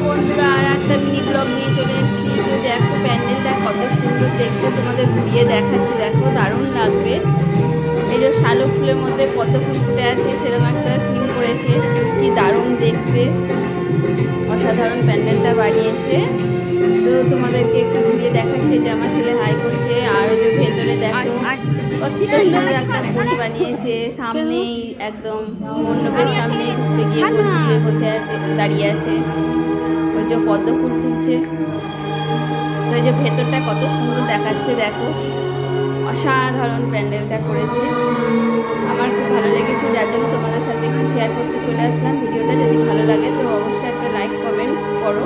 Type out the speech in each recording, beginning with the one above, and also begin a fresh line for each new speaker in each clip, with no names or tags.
বন্ধুরা, আর একটা mini blog নিয়ে চলে এসেছি। তো দেখো প্যান্ডেলটা কত সুন্দর দেখতে, তোমাদের ঘুরিয়ে দেখাচ্ছি। দেখো দারুণ লাগবে। এই যে শালুক ফুলের মধ্যে পদ্ম ফুল ফুটে আছে, সেরকম একটা সিন করেছে, কি দারুণ দেখতে, অসাধারণ প্যান্ডেলটা বানিয়েছে। তো তোমাদেরকে একটু ঘুরিয়ে দেখাচ্ছি যে আমার ছেলে হাই করছে। আর ওই যে ভেতরে দেখো কত সুন্দর একটা ফুল বানিয়েছে, সামনেই একদম মণ্ডপের সামনে ঢুকতে গিয়ে গিয়ে বসে আছে, দাঁড়িয়ে আছে। ওই যে পদ্ম ফুল তুলছে। তো ওই যে ভেতরটা কত সুন্দর দেখাচ্ছে, দেখো অসাধারণ প্যান্ডেলটা করেছে। আমার খুব ভালো লেগেছে, যার জন্য তোমাদের সাথে একটু শেয়ার করতে চলে আসলাম ভিডিওটা। যদি ভালো লাগে তো অবশ্যই একটা লাইক কমেন্ট করো।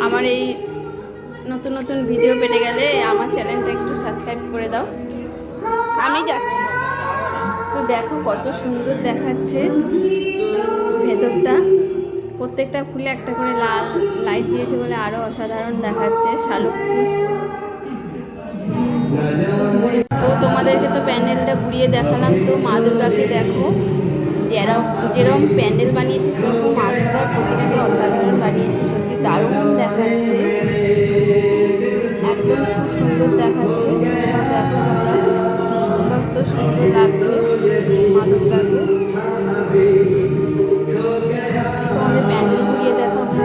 আমার এই নতুন নতুন ভিডিও পেতে গেলে আমার চ্যানেলটা একটু সাবস্ক্রাইব করে দাও। আমি যাচ্ছি। তো দেখো কত সুন্দর দেখাচ্ছে ভেতরটা। প্রত্যেকটা ফুলে একটা করে লাল লাইট দিয়েছে বলে আরও অসাধারণ দেখাচ্ছে। শালুক ফুল। তো তোমাদেরকে তো প্যান্ডেলটা ঘুরিয়ে দেখালাম। তো মা দুর্গাকে দেখো, যেরকম প্যান্ডেল বানিয়েছে সেরকম মা দুর্গার প্রতিমাটা অসাধারণ বানিয়েছে, সত্যি দারুণ দেখাচ্ছে, একদম খুব সুন্দর দেখাচ্ছে। তোমরা দেখো, তোমরা কত সুন্দর লাগছে মা দুর্গাকে। তোমাদের প্যান্ডেল ঘুরিয়ে দেখাবো,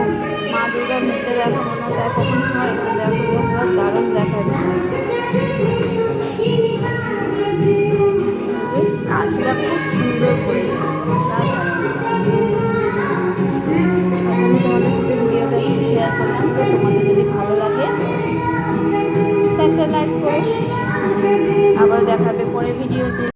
মা দুর্গার মুখটা দেখাবো না, দেখো হয়। তো দেখো তোমরা দারুণ দেখাচ্ছে, কাজটা খুব সুন্দর করেছে, অসাধারণ। আমি তোমাদের সাথে ভিডিওটা শেয়ার করলাম। তো তোমাদের যদি ভালো লাগে তো একটা লাইক করো। আবার দেখাবে পরে ভিডিওতে।